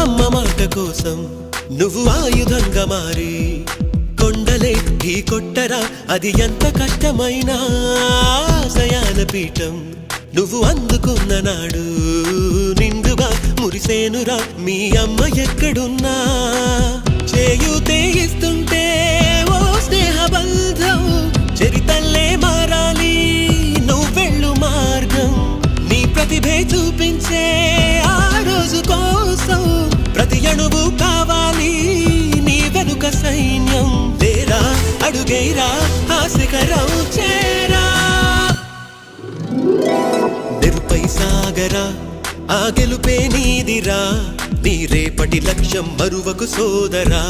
అమ్మ మాట కోసం నువ్వు ఆయుధంగా మారి కొండలే ఢీ కొట్టరా అది ఎంత కష్టమైనా ఆశయాల పీఠం నువ్వు అందుకున్న నాడు నిండుగా మురిసేనురా మీ అమ్మ ఎక్కడున్నా చేయూతే ఇస్తుంటే ఓ స్నేహ బంధం చరితల్లే మారాలి నువ్వెళ్ళు మార్గం నీ ప్రతిభే చూపించే ఆ రోజు కోసం ప్రతి అణువు కావాలి నీ వెనుక సైన్యం లేరా అడుగేరా ఆ శిఖరం చేరా నిరుపై సాగరా ఆ గెలుపే నీదిరా నీ రేపటి లక్ష్యం మరువకు సోదరా